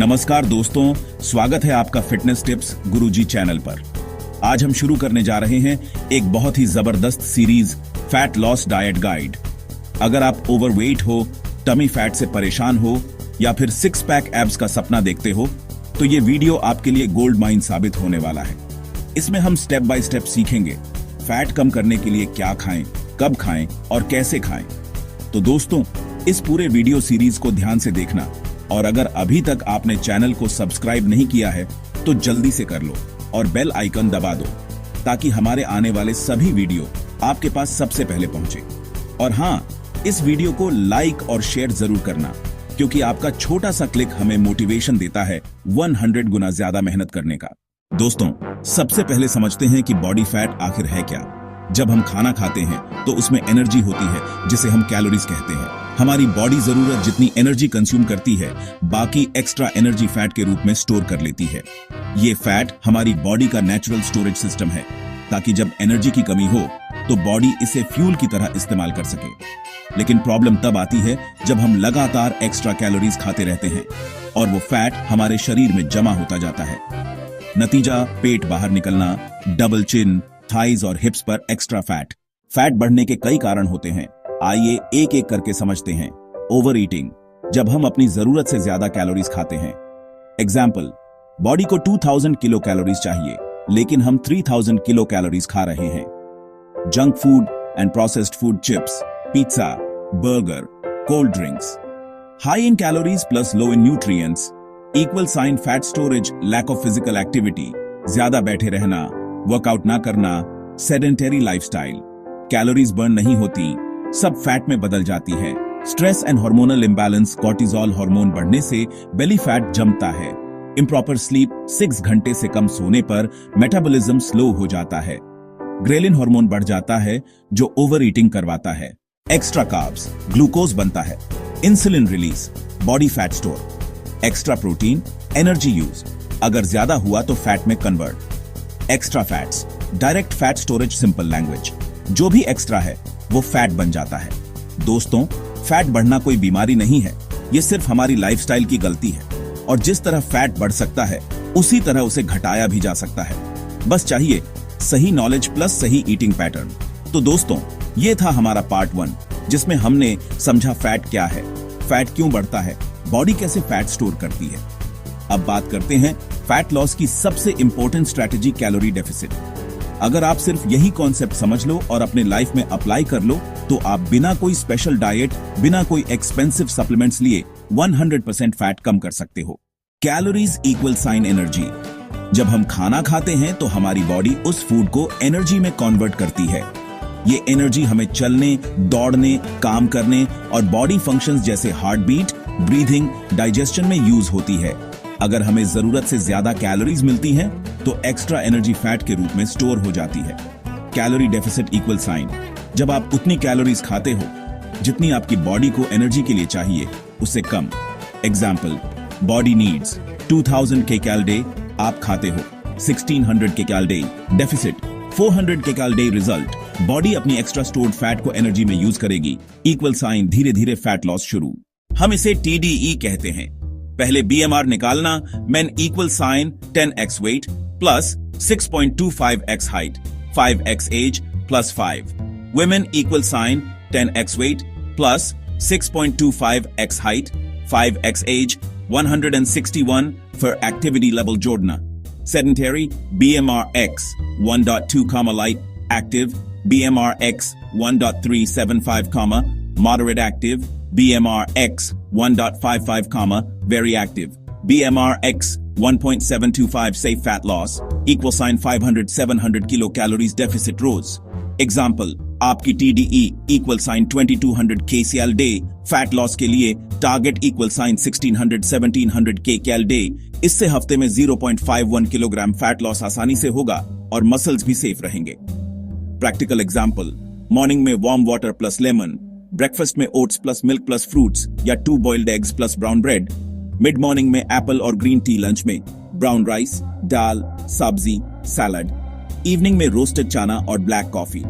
नमस्कार दोस्तों, स्वागत है आपका फिटनेस टिप्स गुरुजी चैनल पर। आज हम शुरू करने जा रहे हैं एक बहुत ही जबरदस्त series fat loss diet guide. अगर आप ओवरवेट हो, टमी फैट से परेशान हो या फिर सिक्स पैक एब्स का सपना देखते हो तो ये वीडियो आपके लिए गोल्ड माइन साबित होने वाला है। इसमें हम स्टेप बाय स्टेप सीखेंगे फैट कम करने के लिए क्या खाएं, कब खाएं और कैसे खाएं। तो दोस्तों, इस पूरे वीडियो सीरीज को ध्यान से देखना और अगर अभी तक आपने चैनल को सब्सक्राइब नहीं किया है तो जल्दी से कर लो और बेल आइकन दबा दो ताकि हमारे आने वाले सभी वीडियो आपके पास सबसे पहले पहुंचे। और हाँ, इस वीडियो को लाइक और शेयर जरूर करना क्योंकि आपका छोटा सा क्लिक हमें मोटिवेशन देता है 100 गुना ज्यादा मेहनत करने का। दोस्तों, सबसे पहले समझते हैं कि बॉडी फैट आखिर है क्या। जब हम खाना खाते हैं तो उसमें एनर्जी होती है जिसे हम कैलोरीज कहते हैं। हमारी बॉडी जरूरत जितनी एनर्जी कंज्यूम करती है, बाकी एक्स्ट्रा एनर्जी फैट के रूप में स्टोर कर लेती है। ये फैट हमारी बॉडी का नेचुरल स्टोरेज सिस्टम है ताकि जब एनर्जी की कमी हो तो बॉडी इसे फ्यूल की तरह इस्तेमाल कर सके। लेकिन प्रॉब्लम तब आती है जब हम लगातार एक्स्ट्रा कैलोरीज खाते रहते हैं और वो फैट हमारे शरीर में जमा होता जाता है। नतीजा पेट बाहर निकलना, डबल चिन, थाइज और हिप्स पर एक्स्ट्रा फैट। फैट बढ़ने के कई कारण होते हैं, आइए एक एक करके समझते हैं। ओवर ईटिंग, जब हम अपनी जरूरत से ज्यादा कैलोरीज खाते हैं। एग्जाम्पल, बॉडी को 2000 किलो कैलोरीज चाहिए लेकिन हम 3000 किलो कैलोरीज खा रहे हैं। Junk food and processed food, chips, pizza, burger, cold drinks. High in calories plus low in nutrients equal sign fat storage, lack of physical activity, ज्यादा बैठे रहना, वर्कआउट ना करना, सेडेंटरी लाइफस्टाइल। कैलोरीज बर्न नहीं होती, सब फैट में बदल जाती है। Stress and hormonal imbalance, cortisol hormone बढ़ने से बेली फैट जमता है। इम्प्रॉपर स्लीप, 6 घंटे से कम सोने पर मेटाबॉलिज्म स्लो हो जाता है। ग्रेलिन हार्मोन बढ़ जाता है जो ओवर ईटिंग करवाता है। एक्स्ट्रा कार्ब्स, ग्लूकोज बनता है। Insulin release, body fat store. Extra protein, energy use, अगर ज्यादा हुआ तो फैट में convert. Extra fats, direct fat storage, simple language, जो भी एक्स्ट्रा है वो फैट बन जाता है। दोस्तों, फैट बढ़ना कोई बीमारी नहीं है, ये सिर्फ हमारी लाइफस्टाइल की गलती है और जिस तरह फैट बढ़ सकता है उसी तरह उसे घटाया भी जा सकता है। बस चाहिए सही नॉलेज प्लस सही ईटिंग पैटर्न। तो दोस्तों, ये था हमारा पार्ट 1 जिसमें हमने समझा फैट क्या है, फैट क्यों बढ़ता है, बॉडी कैसे फैट स्टोर करती है। अब बात करते हैं फैट लॉस की सबसे इंपॉर्टेंट स्ट्रैटेजी, कैलोरी डेफिसिट। अगर आप सिर्फ यही कॉन्सेप्ट समझ लो और अपने लाइफ में अप्लाई कर लो तो आप बिना कोई स्पेशल डाइट, बिना कोई एक्सपेंसिव सप्लीमेंट्स लिए 100% फैट कम कर सकते हो। Calories equal sign energy. जब हम खाना खाते हैं तो हमारी बॉडी उस फूड को एनर्जी में कन्वर्ट करती है। ये एनर्जी हमें चलने, दौड़ने, काम करने और बॉडी फंक्शंस जैसे हार्ट बीट, ब्रीथिंग, डाइजेशन में यूज होती है। अगर हमें जरूरत से ज्यादा कैलोरीज मिलती हैं तो एक्स्ट्रा एनर्जी फैट के रूप में स्टोर हो जाती है। कैलोरी डेफिसिट इक्वल साइन, जब आप उतनी कैलोरीज खाते हो जितनी आपकी बॉडी को एनर्जी के लिए चाहिए, उससे कम। Example, body needs 2000 kcal day, आप खाते हो 1600 kcal day. Deficit 400 kcal day. Result, body अपनी एक्स्ट्रा स्टोर्ड फैट को एनर्जी में यूज करेगी। इक्वल साइन, धीरे धीरे फैट लॉस शुरू। हम इसे TDE कहते हैं। पहले BMR निकालना, men equal sign 10x weight plus 6.25x height, 5x age plus 5. Women equal sign 10x weight plus 6.25x height, 5x age, 161 for activity level जोड़ना। Sedentary, BMR X 1.2, light active, BMR X 1.375, moderate active, BMR X 1.55, very active, BMR X 1.725, safe fat loss, equal sign 500-700 kilocalories deficit rose. Example, आपकी TDE equal sign 2200 kcal day, fat loss के लिए target equal sign 1600-1700 kcal day। इससे हफ्ते में 0.51 kilogram fat loss आसानी से होगा और मसल्स भी सेफ रहेंगे। प्रैक्टिकल एग्जाम्पल, मॉर्निंग में warm water plus lemon, breakfast में oats plus milk plus fruits या 2 boiled eggs plus brown bread, mid morning में एप्पल और ग्रीन टी, लंच में ब्राउन राइस, दाल, सब्जी, सैलड, इवनिंग में रोस्टेड चना और ब्लैक कॉफी,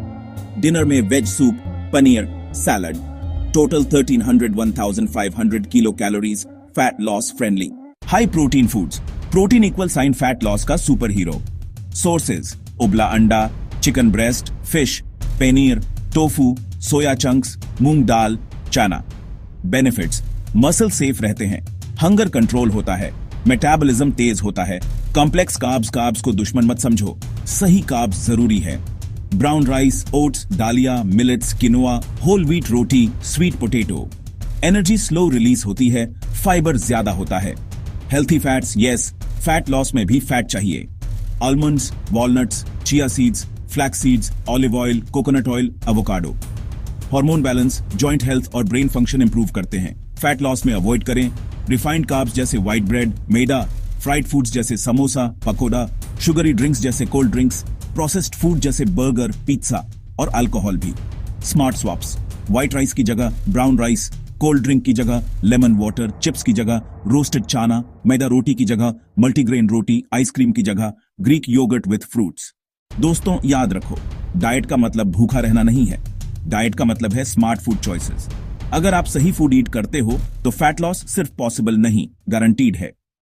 डिनर में veg soup, paneer, salad. Total 1300-1500 kilo calories, fat loss friendly. High protein foods, protein equal sign fat loss का सुपर हीरो। सोर्सेज, उबला अंडा, chicken breast, fish, paneer, tofu, soya chunks, मूंग दाल, चना। बेनिफिट्स, मसल सेफ रहते हैं, hunger control होता है, मेटाबॉलिज्म तेज होता है, कॉम्प्लेक्स कार्ब्स को दुश्मन मत समझो, सही कार्ब्स जरूरी है। ब्राउन राइस, ओट्स, दालिया, मिलेट्स, किनोआ, होल व्हीट रोटी, sweet potato. Energy slow release होती है, फाइबर ज्यादा होता है। Healthy fats, yes, fat loss में भी फैट चाहिए। Almonds, walnuts, chia seeds, flax seeds, olive oil, coconut oil, avocado. Hormone balance, joint health और ब्रेन फंक्शन इंप्रूव करते हैं। फैट लॉस में अवॉइड करें रिफाइंड कार्ब्स जैसे व्हाइट ब्रेड, मैदा, फ्राइड फूड्स जैसे समोसा, पकोड़ा, शुगरी ड्रिंक्स जैसे कोल्ड ड्रिंक्स, प्रोसेस्ड फूड जैसे बर्गर, पिज्जा और अल्कोहल भी। स्मार्ट स्वैप्स, व्हाइट राइस की जगह ब्राउन राइस, कोल्ड ड्रिंक की जगह लेमन वाटर, चिप्स की जगह रोस्टेड चाना, मैदा रोटी की जगह मल्टीग्रेन रोटी, आइसक्रीम की जगह ग्रीक योगर्ट विथ फ्रूट्स। दोस्तों याद रखो, डाइट का मतलब भूखा रहना नहीं है, डाइट का मतलब है स्मार्ट फूड चॉइसेस। अगर आप सही फूड ईट करते हो तो फैट लॉस सिर्फ पॉसिबल नहीं, गारंटीड है।